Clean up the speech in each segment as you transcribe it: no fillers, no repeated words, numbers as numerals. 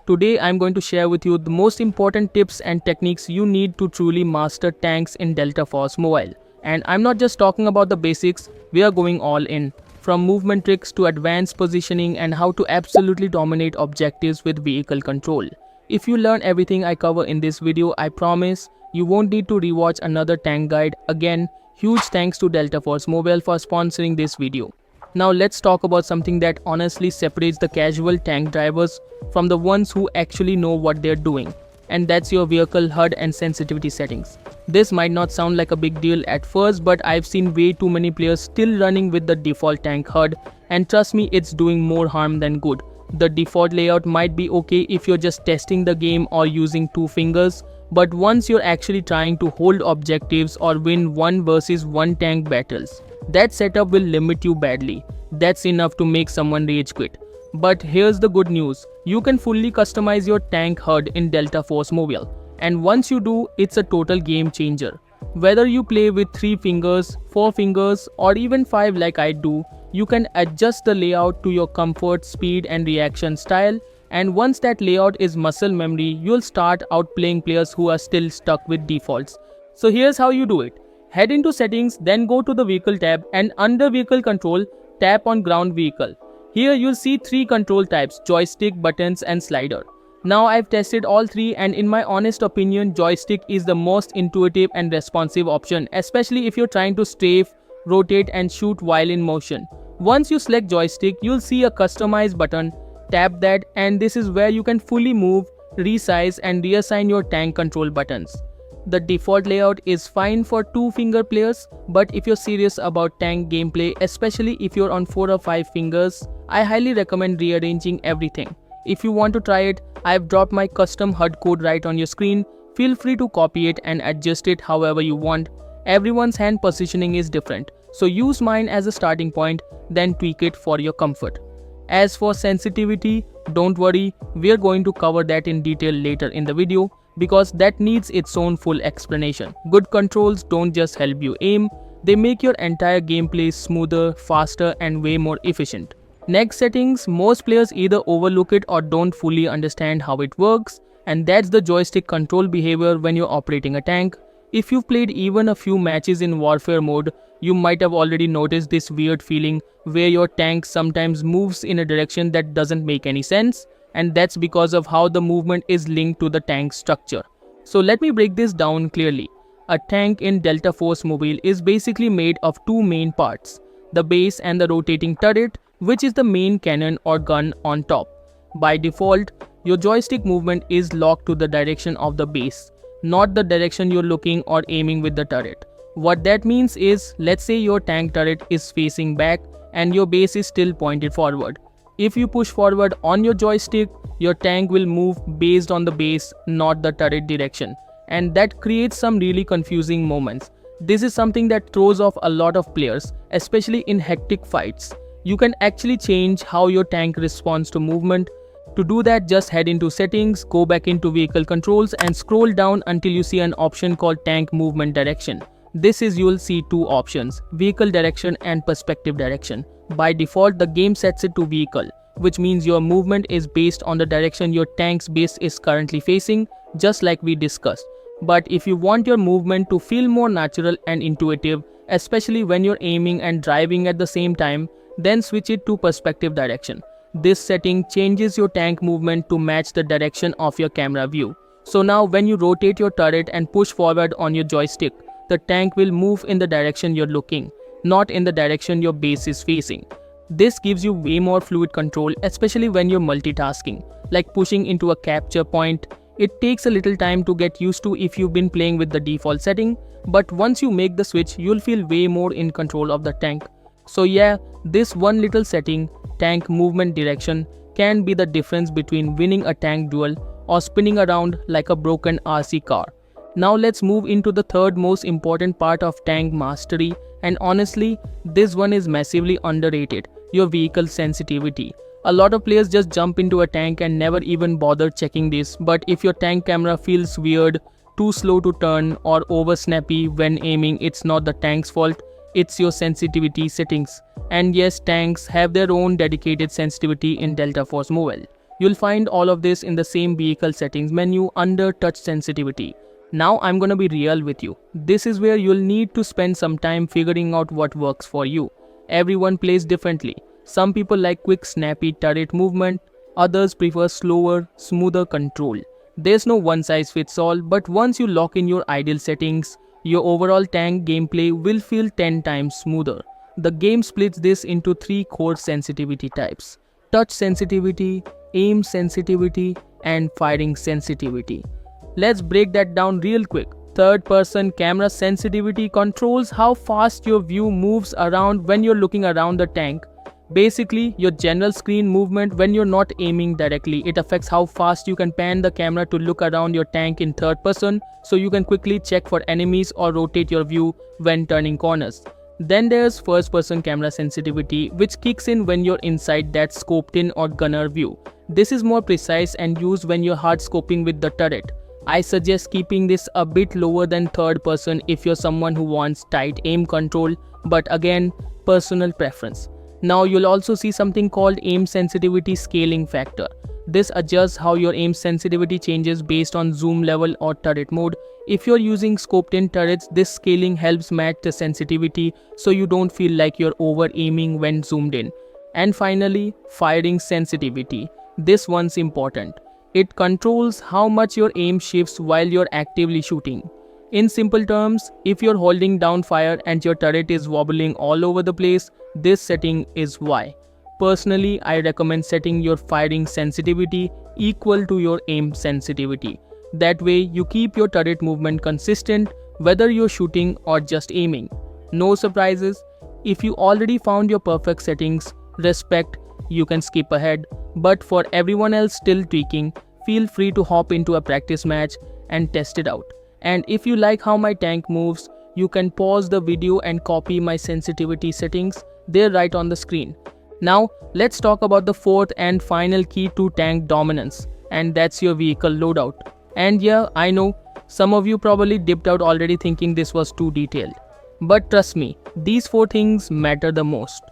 Today I'm going to share with you the most important tips and techniques you need to truly master tanks in Delta Force Mobile. And I'm not just talking about the basics, we are going all in. From movement tricks to advanced positioning and how to absolutely dominate objectives with vehicle control. If you learn everything I cover in this video, I promise you won't need to rewatch another tank guide. Again, huge thanks to Delta Force Mobile for sponsoring this video. Now let's talk about something that honestly separates the casual tank drivers from the ones who actually know what they're doing. And that's your vehicle HUD and sensitivity settings. This might not sound like a big deal at first, but I've seen way too many players still running with the default tank HUD, and trust me, it's doing more harm than good. The default layout might be okay if you're just testing the game or using two fingers, but once you're actually trying to hold objectives or win 1 versus 1 tank battles, that setup will limit you badly. That's enough to make someone rage quit. But here's the good news, you can fully customize your tank HUD in Delta Force Mobile. And once you do, it's a total game changer. Whether you play with 3 fingers, 4 fingers or even 5 like I do, you can adjust the layout to your comfort, speed and reaction style. And once that layout is muscle memory, you'll start outplaying players who are still stuck with defaults. So here's how you do it. Head into settings, then go to the vehicle tab and under vehicle control, tap on ground vehicle. Here you'll see 3 control types: joystick, buttons and slider. Now I've tested all 3 and in my honest opinion, joystick is the most intuitive and responsive option, especially if you're trying to strafe, rotate and shoot while in motion. Once you select joystick, you'll see a customize button. Tap that and this is where you can fully move, resize and reassign your tank control buttons. The default layout is fine for 2-finger players, but if you're serious about tank gameplay, especially if you're on 4 or 5 fingers, I highly recommend rearranging everything. If you want to try it, I've dropped my custom HUD code right on your screen. Feel free to copy it and adjust it however you want. Everyone's hand positioning is different, so use mine as a starting point, then tweak it for your comfort. As for sensitivity, don't worry, we're going to cover that in detail later in the video, because that needs its own full explanation. Good controls don't just help you aim, they make your entire gameplay smoother, faster and way more efficient. Next, settings. Most players either overlook it or don't fully understand how it works, and that's the joystick control behavior when you're operating a tank. If you've played even a few matches in warfare mode, you might have already noticed this weird feeling where your tank sometimes moves in a direction that doesn't make any sense, and that's because of how the movement is linked to the tank structure. So let me break this down clearly. A tank in Delta Force Mobile is basically made of 2 main parts: the base and the rotating turret, which is the main cannon or gun on top. By default, your joystick movement is locked to the direction of the base, not the direction you're looking or aiming with the turret. What that means is, let's say your tank turret is facing back and your base is still pointed forward. If you push forward on your joystick, your tank will move based on the base, not the turret direction. And that creates some really confusing moments. This is something that throws off a lot of players, especially in hectic fights. You can actually change how your tank responds to movement. To do that, just head into settings, go back into vehicle controls and scroll down until you see an option called tank movement direction. This is, you'll see 2 options: vehicle direction and perspective direction. By default, the game sets it to vehicle, which means your movement is based on the direction your tank's base is currently facing, just like we discussed. But if you want your movement to feel more natural and intuitive, especially when you're aiming and driving at the same time, then switch it to perspective direction. This setting changes your tank movement to match the direction of your camera view. So now when you rotate your turret and push forward on your joystick, the tank will move in the direction you're looking, not in the direction your base is facing. This gives you way more fluid control, especially when you're multitasking, like pushing into a capture point. It takes a little time to get used to if you've been playing with the default setting, but once you make the switch, you'll feel way more in control of the tank. So yeah, this one little setting, tank movement direction, can be the difference between winning a tank duel or spinning around like a broken RC car. Now let's move into the third most important part of tank mastery, and honestly, this one is massively underrated: your vehicle sensitivity. A lot of players just jump into a tank and never even bother checking this, but if your tank camera feels weird, too slow to turn or over snappy when aiming, it's not the tank's fault, it's your sensitivity settings. And yes, tanks have their own dedicated sensitivity in Delta Force Mobile. You'll find all of this in the same vehicle settings menu under touch sensitivity. Now I'm gonna be real with you. This is where you'll need to spend some time figuring out what works for you. Everyone plays differently. Some people like quick snappy turret movement, others prefer slower, smoother control. There's no one size fits all, but once you lock in your ideal settings, your overall tank gameplay will feel 10 times smoother. The game splits this into 3 core sensitivity types: touch sensitivity, aim sensitivity, and firing sensitivity. Let's break that down real quick. Third person camera sensitivity controls how fast your view moves around when you're looking around the tank. Basically, your general screen movement when you're not aiming directly. It affects how fast you can pan the camera to look around your tank in third person, so you can quickly check for enemies or rotate your view when turning corners. Then there's first person camera sensitivity, which kicks in when you're inside that scoped in or gunner view. This is more precise and used when you're hard scoping with the turret. I suggest keeping this a bit lower than third person if you're someone who wants tight aim control, but again, personal preference. Now you'll also see something called aim sensitivity scaling factor. This adjusts how your aim sensitivity changes based on zoom level or turret mode. If you're using scoped in turrets, this scaling helps match the sensitivity so you don't feel like you're over aiming when zoomed in. And finally, firing sensitivity. This one's important. It controls how much your aim shifts while you're actively shooting. In simple terms, if you're holding down fire and your turret is wobbling all over the place, this setting is why. Personally, I recommend setting your firing sensitivity equal to your aim sensitivity. That way, you keep your turret movement consistent whether you're shooting or just aiming. No surprises. If you already found your perfect settings, respect, you can skip ahead. But for everyone else still tweaking, feel free to hop into a practice match and test it out. And if you like how my tank moves, you can pause the video and copy my sensitivity settings. They're right on the screen. Now, let's talk about the fourth and final key to tank dominance, and that's your vehicle loadout. And yeah, I know, some of you probably dipped out already thinking this was too detailed. But trust me, these 4 things matter the most.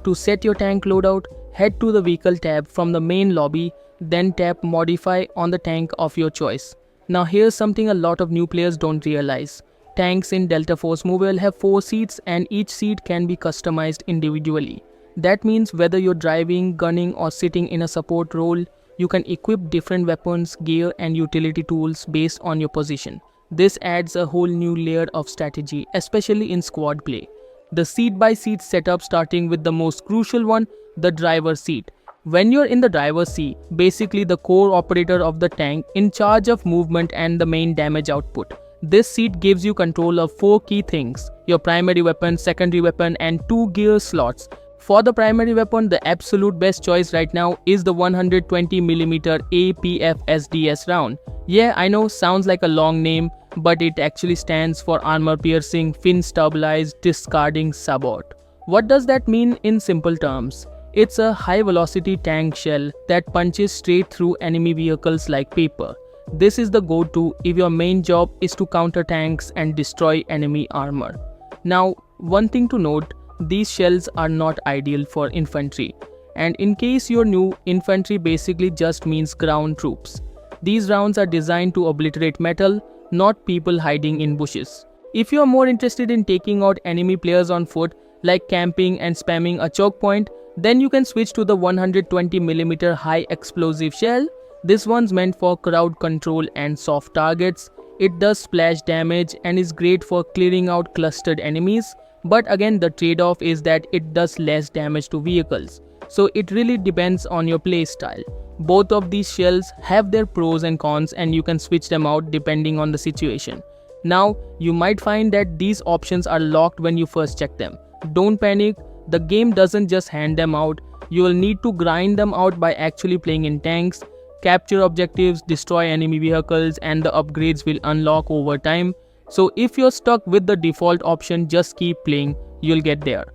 To set your tank loadout, head to the vehicle tab from the main lobby, then tap modify on the tank of your choice. Now here's something a lot of new players don't realize. Tanks in Delta Force Mobile have 4 seats and each seat can be customized individually. That means whether you're driving, gunning or sitting in a support role, you can equip different weapons, gear and utility tools based on your position. This adds a whole new layer of strategy, especially in squad play. The seat by seat setup, starting with the most crucial one, the driver seat. When you're in the driver's seat, basically the core operator of the tank in charge of movement and the main damage output. This seat gives you control of 4 key things: your primary weapon, secondary weapon and 2 gear slots. For the primary weapon, the absolute best choice right now is the 120mm APF SDS round. Yeah, I know, sounds like a long name, but it actually stands for Armor Piercing, Fin Stabilized, Discarding Sabot. What does that mean in simple terms? It's a high-velocity tank shell that punches straight through enemy vehicles like paper. This is the go-to if your main job is to counter tanks and destroy enemy armor. Now, one thing to note, these shells are not ideal for infantry. And in case you're new, infantry basically just means ground troops. These rounds are designed to obliterate metal, not people hiding in bushes. If you are more interested in taking out enemy players on foot, like camping and spamming a choke point, then you can switch to the 120mm high explosive shell. This one's meant for crowd control and soft targets. It does splash damage and is great for clearing out clustered enemies. But again, the trade-off is that it does less damage to vehicles. So it really depends on your playstyle. Both of these shells have their pros and cons and you can switch them out depending on the situation. Now, you might find that these options are locked when you first check them. Don't panic, the game doesn't just hand them out. You will need to grind them out by actually playing in tanks, capture objectives, destroy enemy vehicles, and the upgrades will unlock over time. So if you're stuck with the default option, just keep playing, you'll get there.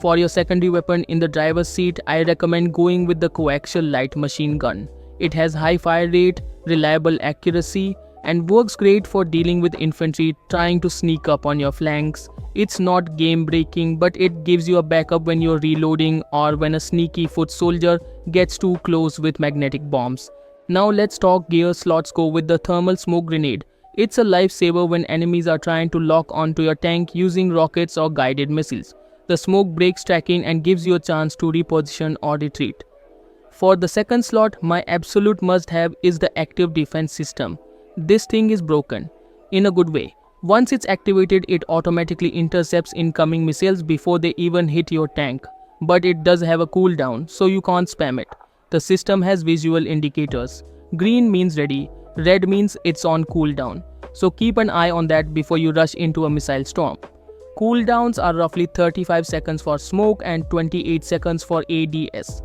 For your secondary weapon in the driver's seat, I recommend going with the coaxial light machine gun. It has high fire rate, reliable accuracy, and works great for dealing with infantry trying to sneak up on your flanks. It's not game breaking, but it gives you a backup when you're reloading or when a sneaky foot soldier gets too close with magnetic bombs. Now let's talk gears. Let's go with the thermal smoke grenade. It's a lifesaver when enemies are trying to lock onto your tank using rockets or guided missiles. The smoke breaks tracking and gives you a chance to reposition or retreat. For the second slot, my absolute must-have is the active defense system. This thing is broken, in a good way. Once it's activated, it automatically intercepts incoming missiles before they even hit your tank. But it does have a cooldown, so you can't spam it. The system has visual indicators. Green means ready, red means it's on cooldown. So keep an eye on that before you rush into a missile storm. Cooldowns are roughly 35 seconds for smoke and 28 seconds for ADS.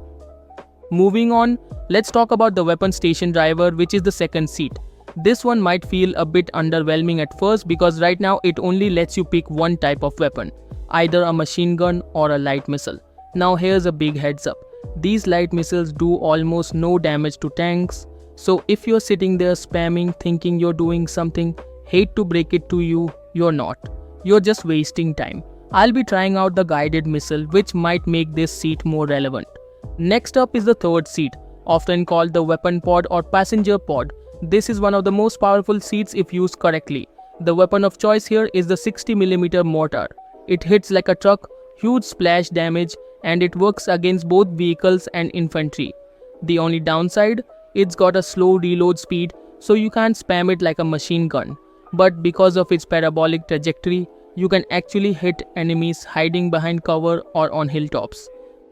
Moving on, let's talk about the weapon station driver, which is the second seat. This one might feel a bit underwhelming at first because right now it only lets you pick one type of weapon, either a machine gun or a light missile. Now here's a big heads up. These light missiles do almost no damage to tanks, so if you're sitting there spamming thinking you're doing something, hate to break it to you, you're not. You're just wasting time. I'll be trying out the guided missile, which might make this seat more relevant. Next up is the third seat, often called the weapon pod or passenger pod. This is one of the most powerful seats if used correctly. The weapon of choice here is the 60mm mortar. It hits like a truck, huge splash damage, and it works against both vehicles and infantry. The only downside, it's got a slow reload speed, so you can't spam it like a machine gun. But because of its parabolic trajectory, you can actually hit enemies hiding behind cover or on hilltops.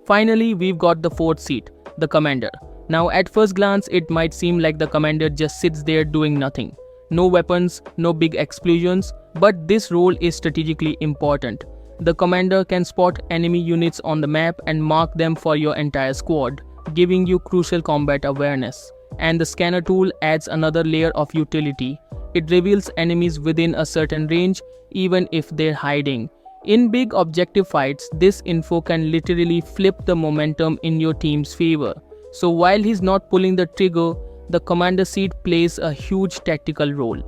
Finally, we've got the fourth seat, the commander. Now at first glance, it might seem like the commander just sits there doing nothing. No weapons, no big explosions, but this role is strategically important. The commander can spot enemy units on the map and mark them for your entire squad, giving you crucial combat awareness. And the scanner tool adds another layer of utility. It reveals enemies within a certain range, even if they're hiding. In big objective fights, this info can literally flip the momentum in your team's favor. So while he's not pulling the trigger, the commander seat plays a huge tactical role.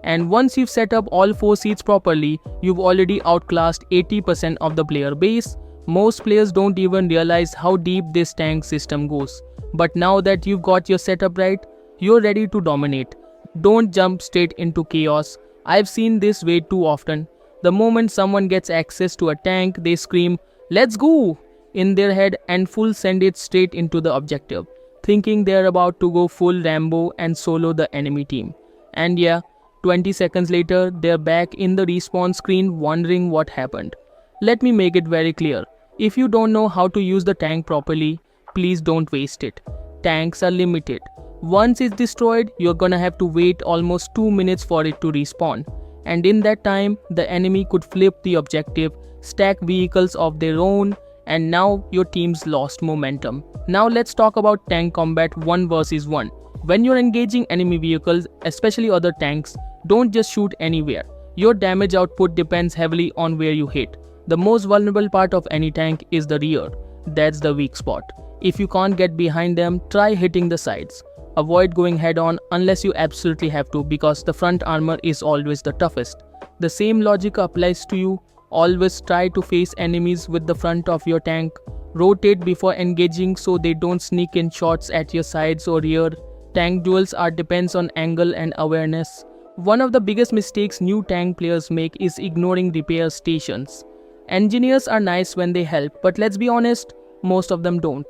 And once you've set up all 4 seats properly, you've already outclassed 80% of the player base. Most players don't even realize how deep this tank system goes. But now that you've got your setup right, you're ready to dominate. Don't jump straight into chaos. I've seen this way too often. The moment someone gets access to a tank, they scream, "Let's go!" in their head and full send it straight into the objective, thinking they're about to go full Rambo and solo the enemy team. And yeah, 20 seconds later, they're back in the respawn screen wondering what happened. Let me make it very clear. If you don't know how to use the tank properly, please don't waste it. Tanks are limited. Once it's destroyed, you're gonna have to wait almost 2 minutes for it to respawn. And in that time, the enemy could flip the objective, stack vehicles of their own, and now your team's lost momentum. Now let's talk about tank combat 1 versus 1. When you're engaging enemy vehicles, especially other tanks, don't just shoot anywhere. Your damage output depends heavily on where you hit. The most vulnerable part of any tank is the rear. That's the weak spot. If you can't get behind them, try hitting the sides. Avoid going head on unless you absolutely have to, because the front armor is always the toughest. The same logic applies to you. Always try to face enemies with the front of your tank. Rotate before engaging so they don't sneak in shots at your sides or rear. Tank duels depends on angle and awareness. One of the biggest mistakes new tank players make is ignoring repair stations. Engineers are nice when they help, but let's be honest, most of them don't.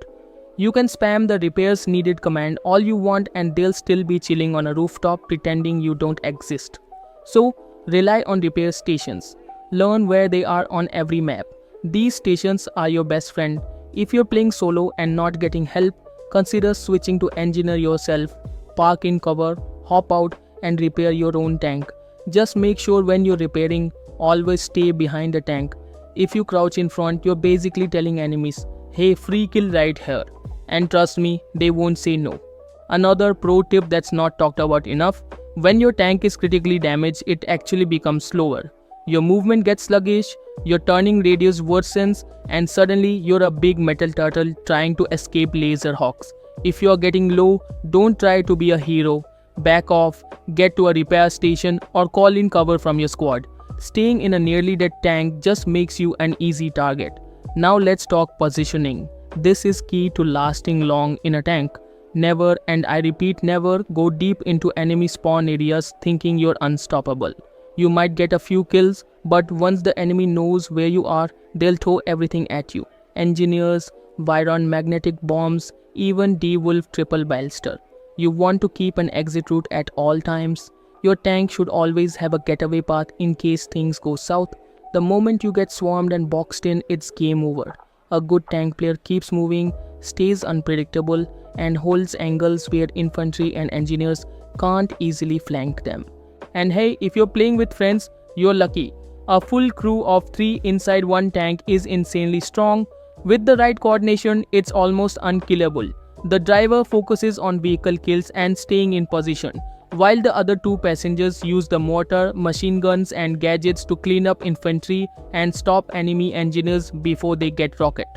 You can spam the repairs needed command all you want and they'll still be chilling on a rooftop pretending you don't exist. So, rely on repair stations. Learn where they are on every map. These stations are your best friend. If you're playing solo and not getting help, consider switching to engineer yourself. Park in cover, hop out and repair your own tank. Just make sure when you're repairing, always stay behind the tank. If you crouch in front, you're basically telling enemies, "Hey, free kill right here." And trust me, they won't say no. Another pro tip that's not talked about enough, when your tank is critically damaged, it actually becomes slower. Your movement gets sluggish, your turning radius worsens, and suddenly you're a big metal turtle trying to escape laser hawks. If you're getting low, don't try to be a hero. back off, get to a repair station, or call in cover from your squad. Staying in a nearly dead tank just makes you an easy target. Now let's talk positioning. This is key to lasting long in a tank. Never, and I repeat never, go deep into enemy spawn areas thinking you're unstoppable. You might get a few kills, but once the enemy knows where you are, they'll throw everything at you. Engineers, Viron magnetic bombs, even D-Wolf triple ballista. You want to keep an exit route at all times. Your tank should always have a getaway path in case things go south. The moment you get swarmed and boxed in, it's game over. A good tank player keeps moving, stays unpredictable, and holds angles where infantry and engineers can't easily flank them. And hey, if you're playing with friends, you're lucky. A full crew of 3 inside one tank is insanely strong. With the right coordination, it's almost unkillable. The driver focuses on vehicle kills and staying in position, while the other 2 passengers use the mortar, machine guns and gadgets to clean up infantry and stop enemy engineers before they get rocket.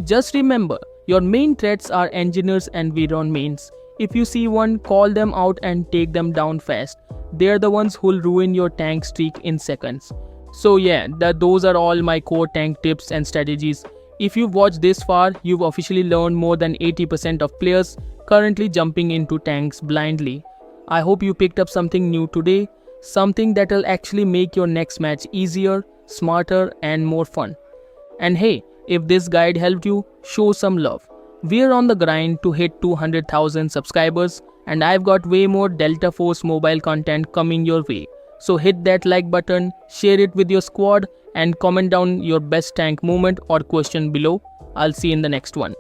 Just remember, your main threats are engineers and Viron mains. If you see one, call them out and take them down fast. They're the ones who'll ruin your tank streak in seconds. So yeah, those are all my core tank tips and strategies. If you've watched this far, you've officially learned more than 80% of players currently jumping into tanks blindly. I hope you picked up something new today, something that'll actually make your next match easier, smarter and more fun. And hey, if this guide helped you, show some love. We're on the grind to hit 200,000 subscribers and I've got way more Delta Force mobile content coming your way. So hit that like button, share it with your squad and comment down your best tank moment or question below. I'll see you in the next one.